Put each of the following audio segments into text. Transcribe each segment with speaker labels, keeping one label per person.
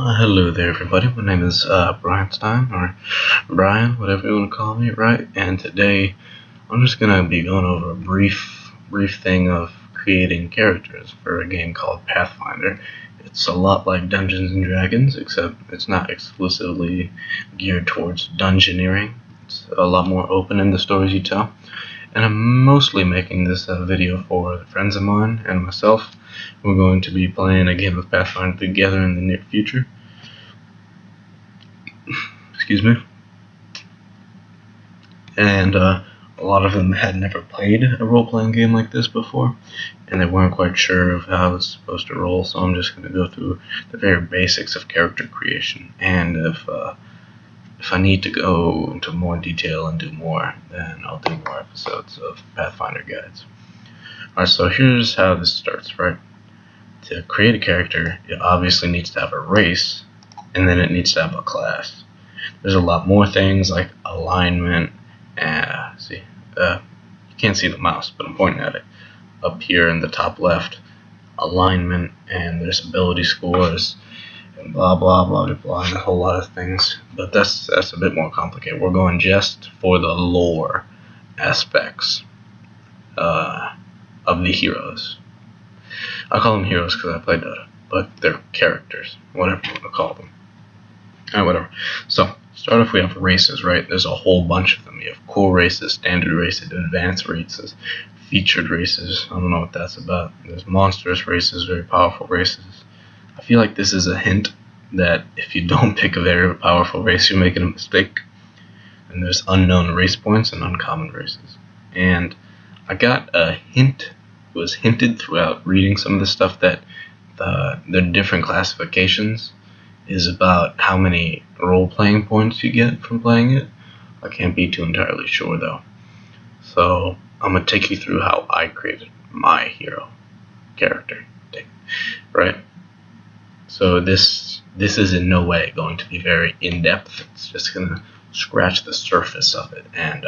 Speaker 1: Hello there, everybody. My name is Bryinstein, or Brian, whatever you want to call me, right? And today I'm just gonna be going over a brief thing of creating characters for a game called Pathfinder. It's a lot like Dungeons and Dragons, except it's not exclusively geared towards dungeoneering. It's a lot more open in the stories you tell. And I'm mostly making this video for friends of mine and myself. We're going to be playing a game of Pathfinder together in the near future. Excuse me. And a lot of them had never played a role-playing game like this before, and they weren't quite sure of how it's supposed to roll, so I'm just going to go through the very basics of character creation. And if I need to go into more detail and do more, then I'll do more episodes of Pathfinder guides. Alright, so here's how this starts, right? To create a character, it obviously needs to have a race, and then it needs to have a class. There's a lot more things like alignment, you can't see the mouse, but I'm pointing at it up here in the top left. Alignment, and there's ability scores, and blah blah blah blah blah, and a whole lot of things. But that's a bit more complicated. We're going just for the lore aspects of the heroes. I call them heroes because I play Dota, but they're characters, whatever you want to call them. Alright, whatever. So, start off, we have races, right? There's a whole bunch of them. You have cool races, standard races, advanced races, featured races. I don't know what that's about. There's monstrous races, very powerful races. I feel like this is a hint that if you don't pick a very powerful race, you're making a mistake. And there's unknown race points and uncommon races. And I got a hint, it was hinted throughout reading some of the stuff, that the different classifications is about how many role-playing points you get from playing it. I can't be too entirely sure though. So I'm going to take you through how I created my hero character thing, right? So this is in no way going to be very in-depth. It's just going to scratch the surface of it, and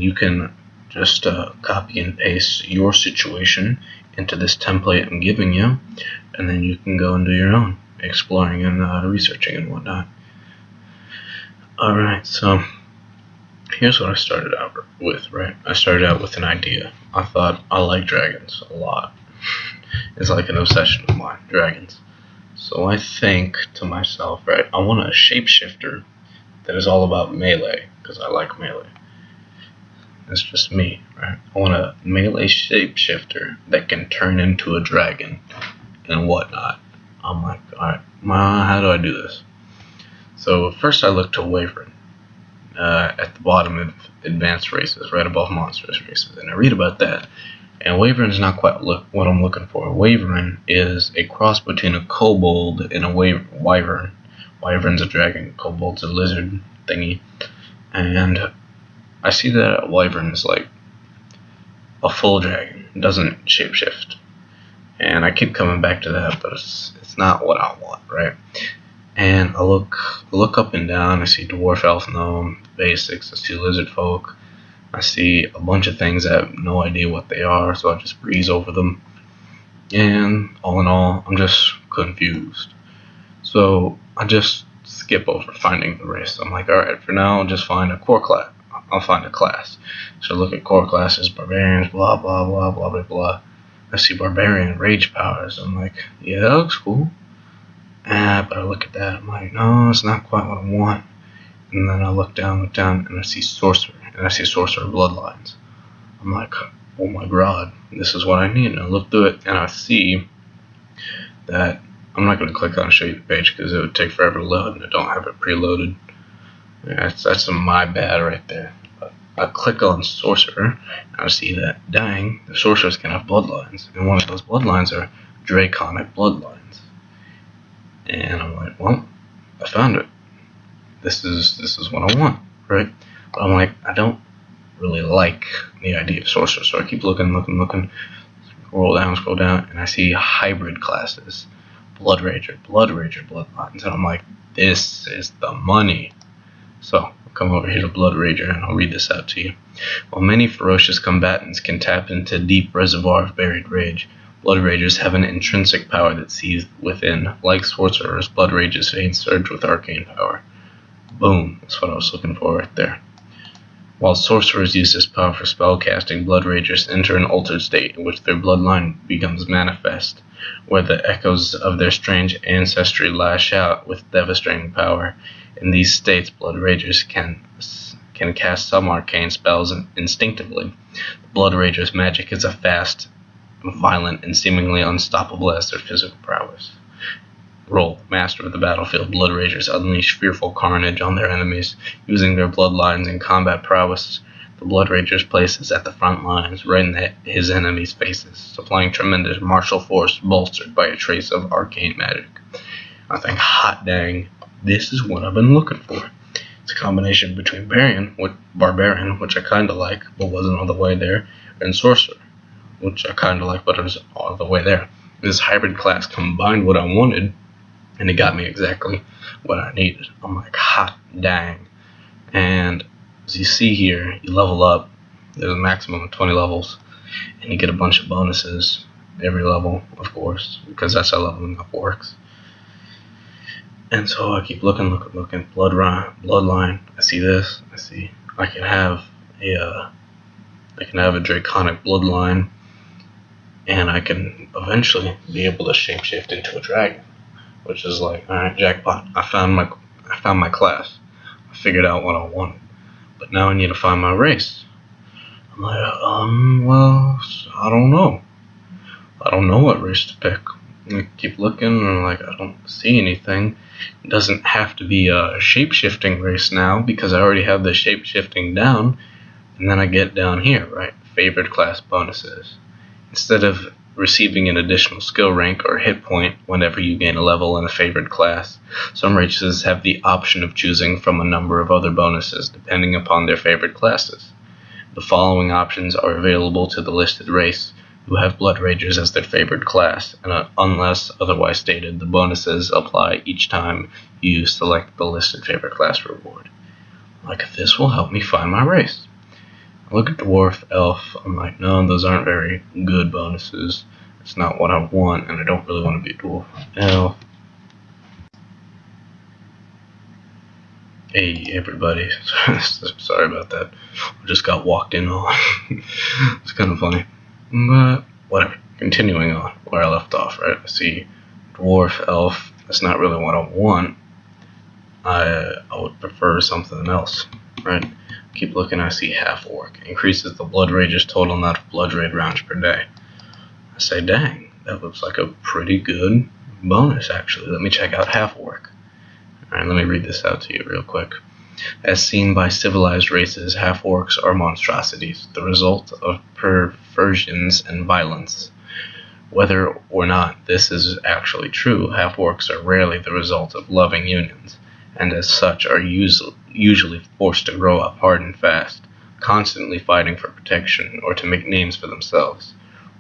Speaker 1: you can just copy and paste your situation into this template I'm giving you, and then you can go and do your own exploring and researching and whatnot. Alright, so here's what I started out with, right? I started out with an idea. I thought I like dragons a lot. It's like an obsession of mine, dragons. So I think to myself, right, I want a shapeshifter that is all about melee, because I like melee. It's just me, right? I want a melee shapeshifter that can turn into a dragon and whatnot. I'm like, alright, how do I do this? So first I looked to Wyvern at the bottom of advanced races, right above monstrous races, and I read about that. And Wyvern's not quite what I'm looking for. Wyvern is a cross between a kobold and a wyvern. Wyvern's a dragon, kobold's a lizard thingy. And I see that a wyvern is like a full dragon, it doesn't shapeshift. And I keep coming back to that, but it's not what I want, right? And I look up and down. I see dwarf, elf, gnome, basics. I see lizard folk. I see a bunch of things. I have no idea what they are, so I just breeze over them. And all in all, I'm just confused. So I just skip over finding the race. I'm like, alright, for now I'll just find a core class. I'll find a class. So I look at core classes, barbarians, blah blah blah blah blah blah. I see barbarian rage powers. I'm like, yeah, that looks cool. But I look at that, I'm like, no, it's not quite what I want. And then I look down, and I see sorcerer, and I see sorcerer bloodlines. I'm like, oh my god, this is what I need. And I look through it, and I see that I'm not going to click on and show you the page because it would take forever to load, and I don't have it preloaded. Yeah, that's my bad right there. But I click on sorcerer, and I see that, dang, the sorcerers can have bloodlines, and one of those bloodlines are draconic bloodlines. And I'm like, well, I found it. This is what I want, right? But I'm like, I don't really like the idea of sorcerer, so I keep looking, scroll down, and I see hybrid classes, blood rager bloodlines, and I'm like, this is the money. So I'll come over here to Blood Rager, and I'll read this out to you. While many ferocious combatants can tap into a deep reservoir of buried rage, Blood Rages have an intrinsic power that sees within. Like sorcerers, Blood Rages veins surge with arcane power. Boom, that's what I was looking for right there. While sorcerers use this power for spellcasting, Blood Ragers enter an altered state in which their bloodline becomes manifest, where the echoes of their strange ancestry lash out with devastating power. In these states, Blood Ragers can cast some arcane spells instinctively. Blood Ragers' magic is as fast, violent, and seemingly unstoppable as their physical prowess. Roll, Master of the Battlefield. Blood Ragers unleash fearful carnage on their enemies, using their bloodlines and combat prowess. The Blood Rager's place is at the front lines, right in his enemies' faces, supplying tremendous martial force bolstered by a trace of arcane magic. I think, hot dang, this is what I've been looking for. It's a combination between Barbarian, which I kinda like, but wasn't all the way there, and Sorcerer, which I kinda like, but it was all the way there. This hybrid class combined what I wanted, and it got me exactly what I needed. I'm like, hot dang. And as you see here, you level up. There's a maximum of 20 levels, and you get a bunch of bonuses every level, of course, because that's how leveling up works. And so I keep looking. Bloodline. I see this. I can have a draconic bloodline, and I can eventually be able to shapeshift into a dragon. Which is like, alright, jackpot. I found my class. I figured out what I wanted. But now I need to find my race. I'm like, well, I don't know. I don't know what race to pick. I keep looking and I'm like, I don't see anything. It doesn't have to be a shape-shifting race now because I already have the shape-shifting down. And then I get down here, right? Favored class bonuses. Instead of receiving an additional skill rank or hit point whenever you gain a level in a favored class, some races have the option of choosing from a number of other bonuses depending upon their favored classes. The following options are available to the listed race who have Blood Ragers as their favored class, and unless otherwise stated, the bonuses apply each time you select the listed favorite class reward. Like, this will help me find my race. I look at Dwarf, Elf, I'm like, no, those aren't very good bonuses. It's not what I want, and I don't really want to be a Dwarf. Elf. Hey, everybody. Sorry about that. I just got walked in on. It's kind of funny. But, whatever. Continuing on where I left off, right? I see Dwarf, Elf. That's not really what I want. I would prefer something else, right? Keep looking, I see Half-Orc. Increases the Blood Rager's total amount of Blood Rage rounds per day. I say, dang, that looks like a pretty good bonus, actually. Let me check out Half-Orc. Alright, let me read this out to you real quick. As seen by civilized races, Half-Orcs are monstrosities, the result of perversions and violence. Whether or not this is actually true, Half-Orcs are rarely the result of loving unions, and as such are usually forced to grow up hard and fast, constantly fighting for protection or to make names for themselves.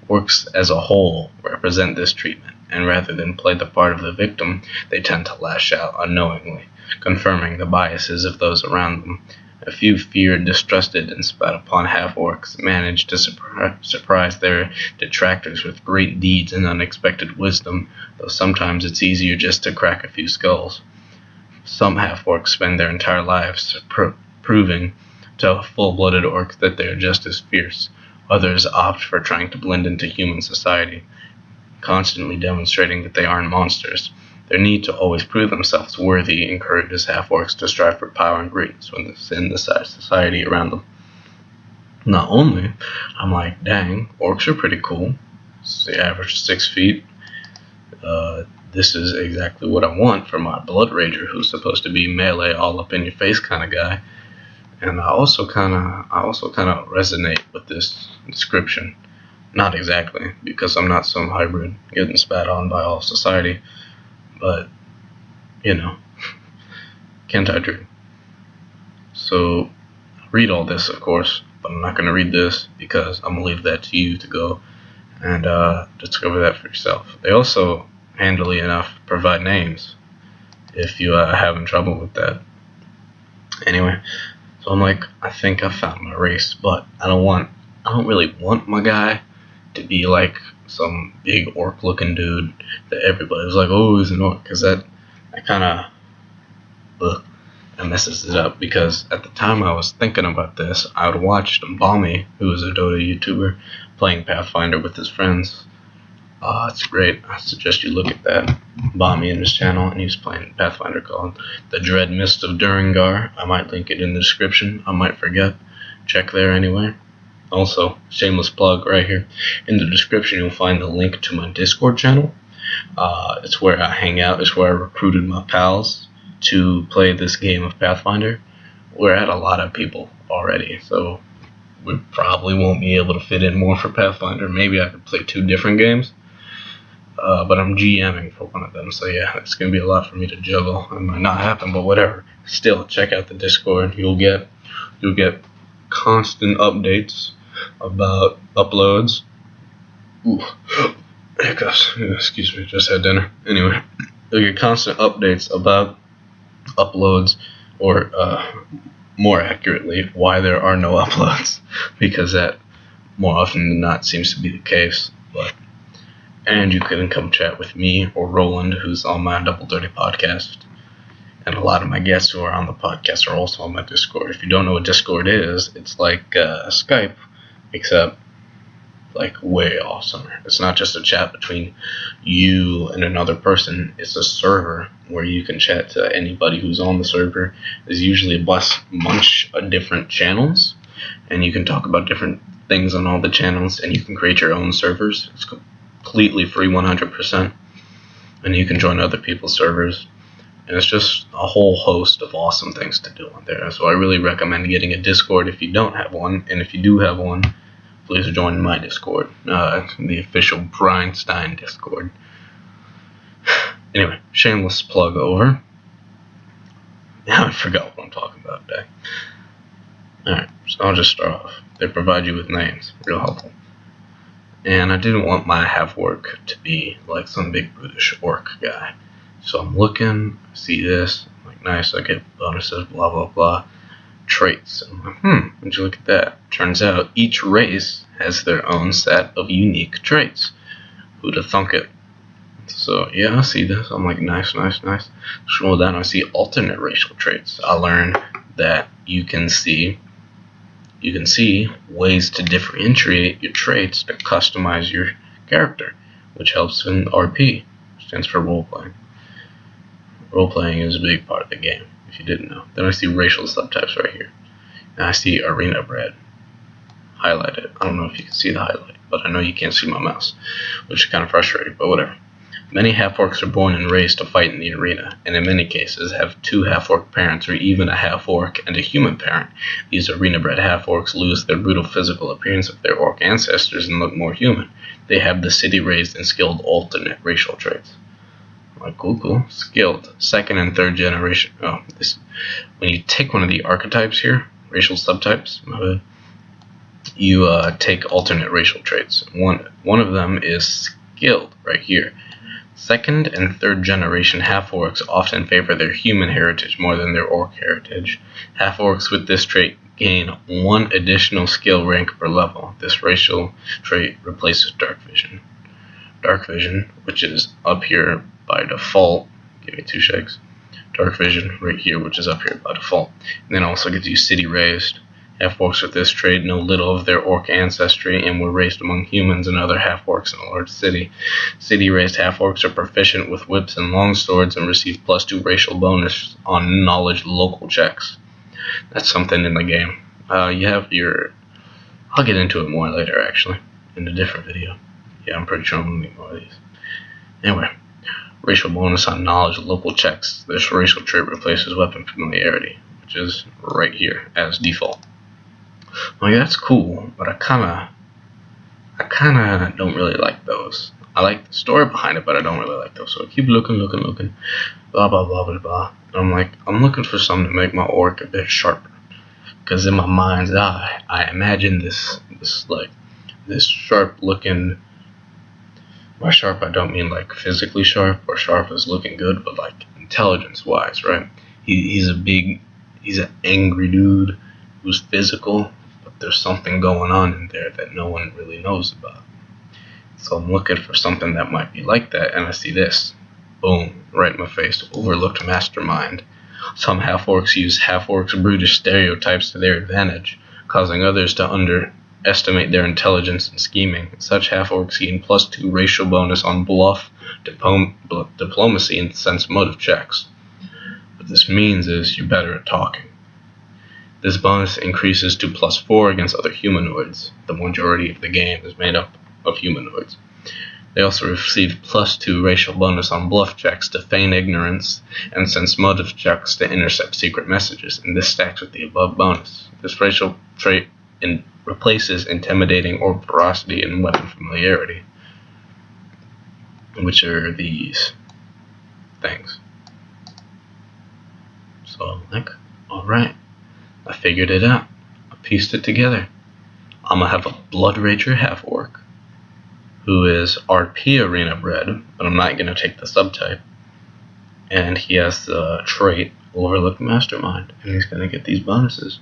Speaker 1: Orcs as a whole represent this treatment, and rather than play the part of the victim, they tend to lash out unknowingly, confirming the biases of those around them. A few feared, distrusted, and spat upon half-orcs manage to surprise their detractors with great deeds and unexpected wisdom, though sometimes it's easier just to crack a few skulls. Some half-orcs spend their entire lives proving to a full-blooded orc that they are just as fierce. Others opt for trying to blend into human society, constantly demonstrating that they aren't monsters. Their need to always prove themselves worthy encourages half-orcs to strive for power and greatness within the society around them. Not only, I'm like, dang, orcs are pretty cool. They average 6 feet. This is exactly what I want for my Blood Rager, who's supposed to be melee, all up in your face kind of guy. And I also kind of resonate with this description. Not exactly, because I'm not some hybrid getting spat on by all society. But, you know, can't I dream? So, read all this, of course, but I'm not going to read this because I'm going to leave that to you to go and discover that for yourself. They also, handily enough, provide names if you are having trouble with that. Anyway, so I'm like, I think I found my race, but I don't really want my guy to be like some big orc looking dude that everybody was like, oh, he's an orc, because that kind of that messes it up. Because at the time I was thinking about this, I would watch Balmy, who is a Dota YouTuber, playing Pathfinder with his friends. It's great. I suggest you look at that. Balmy in his channel, and he's playing Pathfinder called The Dread Mist of Duringar. I might link it in the description. I might forget. Check there anyway. Also, shameless plug right here. In the description, you'll find the link to my Discord channel. It's where I hang out. It's where I recruited my pals to play this game of Pathfinder. We're at a lot of people already, so we probably won't be able to fit in more for Pathfinder. Maybe I could play 2 different games, but I'm GMing for one of them, so yeah, it's going to be a lot for me to juggle. It might not happen, but whatever. Still, check out the Discord. You'll get constant updates about uploads. Ooh, hiccups. Excuse me, just had dinner. Anyway, you'll get constant updates about uploads, or more accurately, why there are no uploads, because that more often than not seems to be the case. And you can come chat with me or Roland, who's on my Double Dirty podcast. And a lot of my guests who are on the podcast are also on my Discord. If you don't know what Discord is, it's like Skype, except like way awesomer. It's not just a chat between you and another person. It's a server where you can chat to anybody who's on the server. There's usually a bunch of different channels, and you can talk about different things on all the channels, and you can create your own servers. It's completely free, 100%, and you can join other people's servers. And it's just a whole host of awesome things to do on there. So I really recommend getting a Discord if you don't have one. And if you do have one, please join my Discord, the official Bryinstein Discord. Anyway, shameless plug over. Now I forgot what I'm talking about today. Alright, so I'll just start off. They provide you with names, real helpful. And I didn't want my Half-Orc to be like some big brutish orc guy. So I'm looking, I see this, I'm like, nice, I get bonuses, blah blah blah. Traits. I'm like, would you look at that? Turns out each race has their own set of unique traits. Who'da thunk it? So yeah, I see this. I'm like, nice. Scroll down, I see alternate racial traits. I learned that you can see ways to differentiate your traits to customize your character, which helps in RP, which stands for role playing. Role playing is a big part of the game, if you didn't know. Then I see racial subtypes right here. And I see arena bred highlighted. I don't know if you can see the highlight, but I know you can't see my mouse, which is kind of frustrating, but whatever. Many half-orcs are born and raised to fight in the arena, and in many cases have 2 half-orc parents or even a half-orc and a human parent. These arena-bred half-orcs lose their brutal physical appearance of their orc ancestors and look more human. They have the city-raised and skilled alternate racial traits. Like, cool. Skilled. 2nd and 3rd generation. When you take one of the archetypes here, racial subtypes, you take alternate racial traits. One of them is skilled, right here. 2nd and 3rd generation half-orcs often favor their human heritage more than their orc heritage. Half-orcs with this trait gain 1 additional skill rank per level. This racial trait replaces dark vision. Dark vision, which is up here by default. Give me 2 shakes. Dark vision right here, which is up here by default. And then also gives you city raised. Half-orcs with this trait know little of their orc ancestry and were raised among humans and other half-orcs in a large city. City-raised half-orcs are proficient with whips and longswords and receive +2 racial bonus on knowledge local checks. That's something in the game. You have your... I'll get into it more later, actually, in a different video. Yeah, I'm pretty sure I'm going to make more of these. Anyway, racial bonus on knowledge local checks. This racial trait replaces weapon familiarity, which is right here as default. Like, that's cool, but I kinda don't really like those. I like the story behind it, but I don't really like those. So I keep looking, blah blah blah blah blah. And I'm like, I'm looking for something to make my orc a bit sharper. Because in my mind's eye, I imagine this sharp looking. By sharp, I don't mean like physically sharp or sharp as looking good, but like intelligence wise, right? He's an angry dude who's physical. There's something going on in there that no one really knows about. So I'm looking for something that might be like that, and I see this. Boom, right in my face. Overlooked mastermind. Some half-orcs use half-orcs' brutish stereotypes to their advantage, causing others to underestimate their intelligence and scheming. Such half-orcs gain +2 racial bonus on bluff, diplomacy, and sense motive checks. What this means is you're better at talking. This bonus increases to +4 against other humanoids. The majority of the game is made up of humanoids. They also receive +2 racial bonus on bluff checks to feign ignorance and sense motive checks to intercept secret messages, and this stacks with the above bonus. This racial trait replaces intimidating or ferocity and weapon familiarity, which are these things. So I'm like, alright, I figured it out. I pieced it together. I'm gonna have a Blood Rager half-orc who is RP arena bred, but I'm not gonna take the subtype. And he has the trait Overlooked Mastermind, and he's gonna get these bonuses.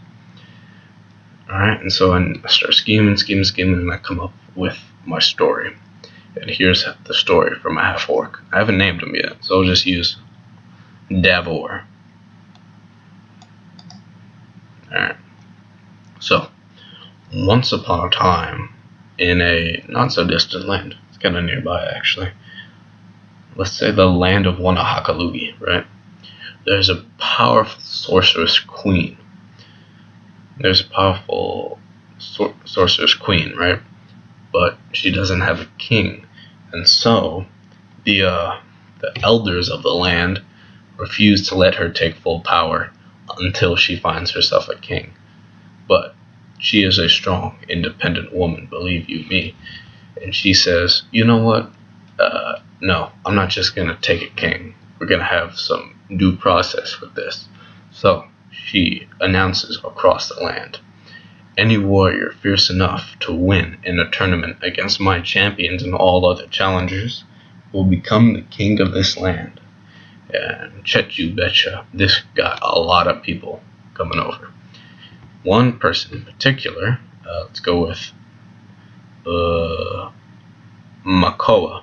Speaker 1: Alright, and so I start scheming, and I come up with my story. And here's the story for my half-orc. I haven't named him yet, so I'll just use Davor. Alright, so once upon a time, in a not so distant land, it's kind of nearby actually, let's say the land of Wanahakalugi, right? There's a powerful sorceress queen. Right? But she doesn't have a king, and so the elders of the land refuse to let her take full power until she finds herself a king. But she is a strong, independent woman, believe you me. And she says, you know what? No, I'm not just going to take a king. We're going to have some due process with this. So she announces across the land, any warrior fierce enough to win in a tournament against my champions and all other challengers will become the king of this land. And chet you betcha, this got a lot of people coming over. One person in particular, let's go with Makoa.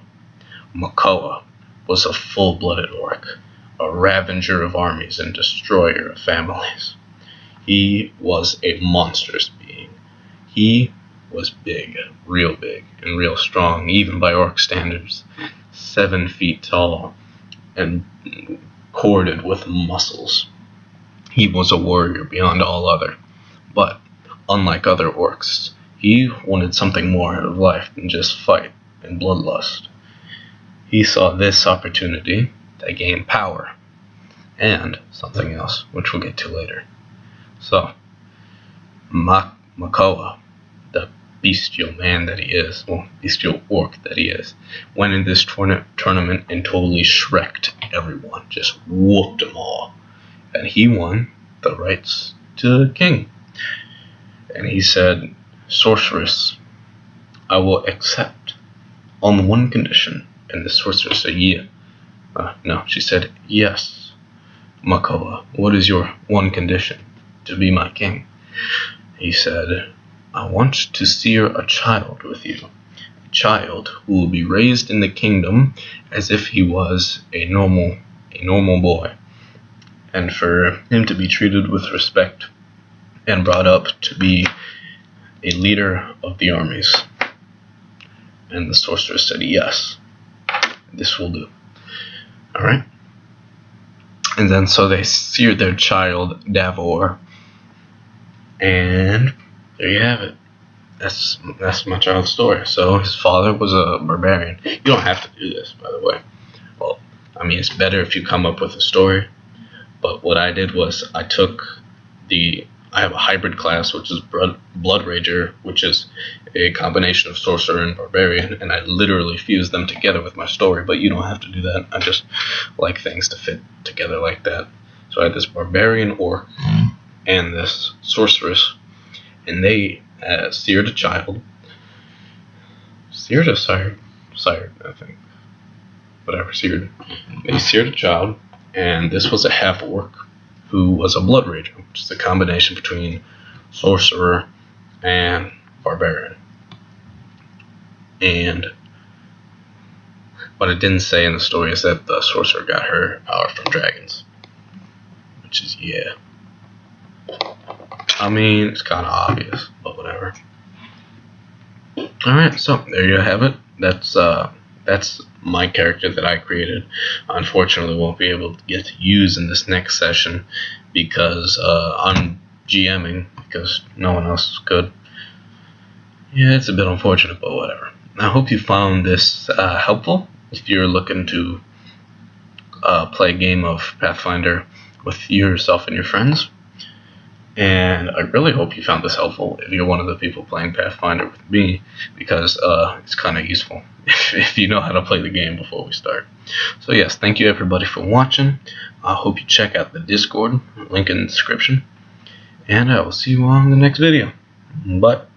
Speaker 1: Makoa was a full-blooded orc, a ravager of armies and destroyer of families. He was a monstrous being. He was big, and real strong, even by orc standards. 7 feet tall and corded with muscles. He was a warrior beyond all other. But, unlike other orcs, he wanted something more out of life than just fight and bloodlust. He saw this opportunity to gain power, and something else, which we'll get to later. So, Makoa, the bestial man that he is, bestial orc that he is, went in this tournament and totally shreked everyone, just whooped them all. And he won the rights to king. And he said, sorceress, I will accept on one condition. And the sorceress said, yeah. No, she said, yes. Makoa, what is your one condition to be my king? He said, I want to sear a child with you. A child who will be raised in the kingdom as if he was a normal boy. And for him to be treated with respect and brought up to be a leader of the armies. And the sorceress said, yes, this will do. Alright? And then so they seared their child, Davor. And there you have it. That's my child's story. So his father was a barbarian. You don't have to do this, by the way. Well, I mean, it's better if you come up with a story. But what I did was I have a hybrid class, which is Blood Rager, which is a combination of Sorcerer and Barbarian, and I literally fused them together with my story, but you don't have to do that. I just like things to fit together like that. So I had this Barbarian Orc and this Sorceress, and they seared a child. Seared or sired? Sired, I think. Whatever, seared. They seared a child, and this was a half-orc who was a Blood Rager, which is a combination between Sorcerer and Barbarian. And what it didn't say in the story is that the sorcerer got her power from dragons. Which is, yeah. I mean, it's kind of obvious, but whatever. Alright, so there you have it. That's my character that I created. Unfortunately, won't be able to get to use in this next session because I'm GMing because no one else could. Yeah, it's a bit unfortunate, but whatever. I hope you found this helpful. If you're looking to play a game of Pathfinder with yourself and your friends. And I really hope you found this helpful if you're one of the people playing Pathfinder with me, because it's kind of useful if you know how to play the game before we start. So yes, thank you everybody for watching. I hope you check out the Discord, link in the description. And I will see you all in the next video. Bye.